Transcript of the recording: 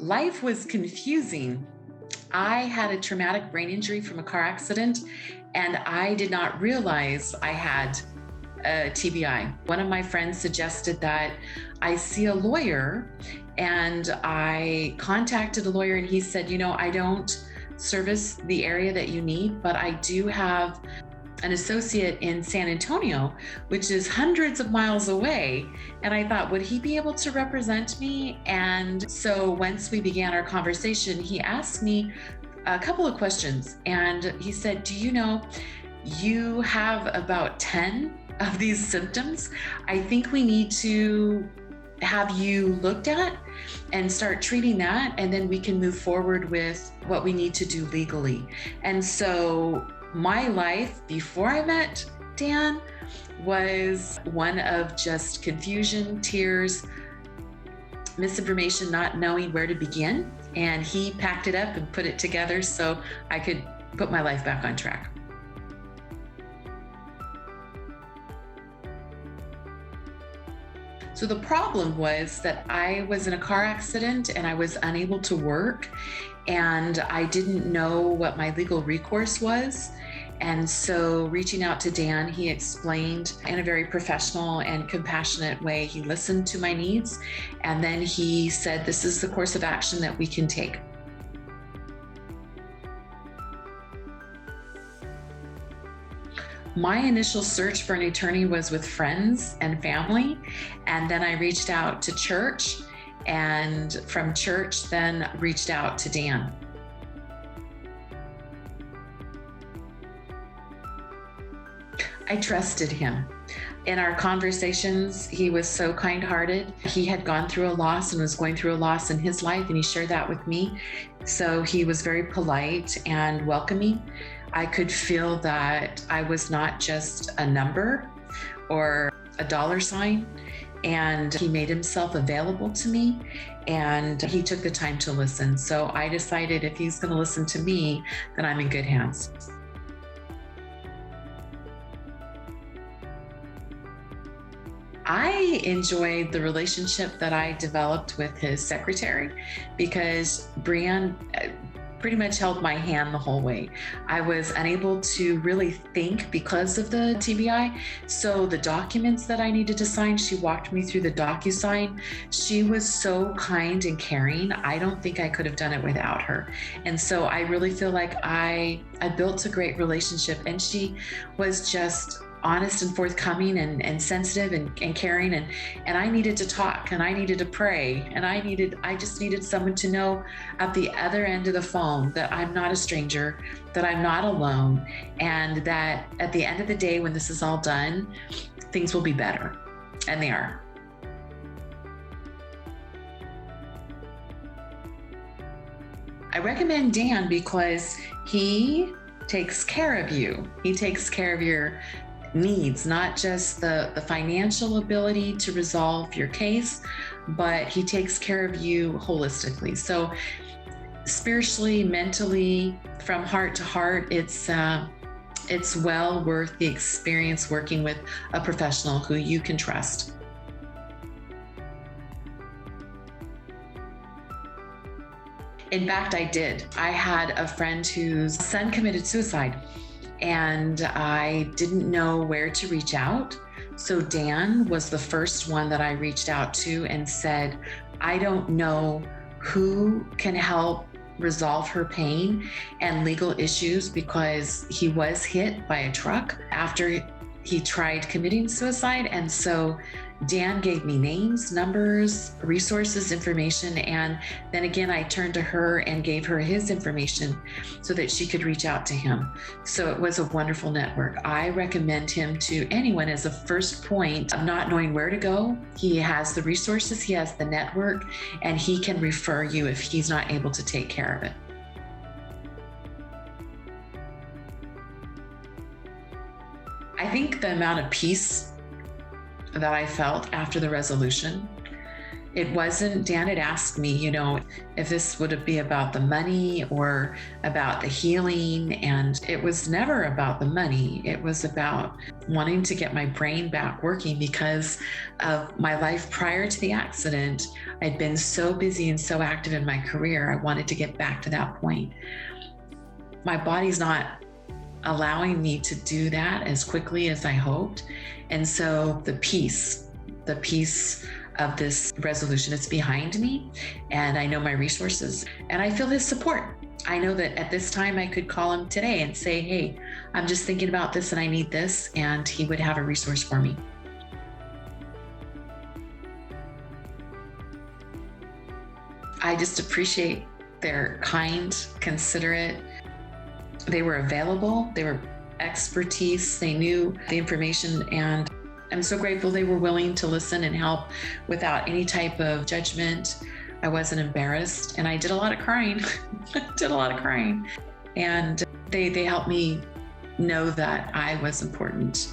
Life was confusing. I had a traumatic brain injury from a car accident, and I did not realize I had a TBI. One of my friends suggested that I see a lawyer, and I contacted a lawyer, and he said, I don't service the area that you need, but I do have an associate in San Antonio, which is hundreds of miles away. And I thought, would he be able to represent me? And so once we began our conversation, he asked me a couple of questions. And he said, do you know, you have about 10 of these symptoms. I think we need to have you looked at and start treating that. And then we can move forward with what we need to do legally. And so my life before I met Dan was one of just confusion, tears, misinformation, not knowing where to begin. And he packed it up and put it together so I could put my life back on track. So the problem was that I was in a car accident and I was unable to work, and I didn't know what my legal recourse was. And so reaching out to Dan, he explained in a very professional and compassionate way. He listened to my needs, and then he said, this is the course of action that we can take. My initial search for an attorney was with friends and family, and then I reached out to church, and from church then reached out to Dan. I trusted him. In our conversations, he was so kind-hearted. He had gone through a loss and was going through a loss in his life, and he shared that with me. So he was very polite and welcoming. I could feel that I was not just a number or a dollar sign, and he made himself available to me, and he took the time to listen. So I decided if he's going to listen to me, then I'm in good hands. I enjoyed the relationship that I developed with his secretary, because Brianne pretty much held my hand the whole way. I was unable to really think because of the TBI. So the documents that I needed to sign, she walked me through the DocuSign. She was so kind and caring. I don't think I could have done it without her. And so I really feel like I built a great relationship, and she was just honest and forthcoming and sensitive and caring, and I needed to talk, and I needed to pray, and I just needed someone to know at the other end of the phone that I'm not a stranger, that I'm not alone, and that at the end of the day, when this is all done, things will be better. And they are. I recommend Dan because he takes care of you. He takes care of your needs, not just the financial ability to resolve your case, but he takes care of you holistically. So spiritually, mentally, from heart to heart, it's well worth the experience working with a professional who you can trust. In fact, I did. I had a friend whose son committed suicide, and I didn't know where to reach out. So Dan was the first one that I reached out to and said, I don't know who can help resolve her pain and legal issues, because he was hit by a truck after he tried committing suicide. And so Dan gave me names, numbers, resources, information, and then again, I turned to her and gave her his information so that she could reach out to him. So it was a wonderful network. I recommend him to anyone as a first point of not knowing where to go. He has the resources, he has the network, and he can refer you if he's not able to take care of it. I think the amount of peace that I felt after the resolution It wasn't, Dan had asked me, if this would be about the money or about the healing. And it was never about the money. It was about wanting to get my brain back working because of my life prior to the accident. I'd been so busy and so active in my career. I wanted to get back to that point. My body's not allowing me to do that as quickly as I hoped. And so the peace of this resolution, it's behind me, and I know my resources, and I feel his support. I know that at this time I could call him today and say, hey, I'm just thinking about this and I need this, and he would have a resource for me. I just appreciate their kind, considerate. They were available, they were expertise, they knew the information, and I'm so grateful they were willing to listen and help without any type of judgment. I wasn't embarrassed, and I did a lot of crying. And they helped me know that I was important.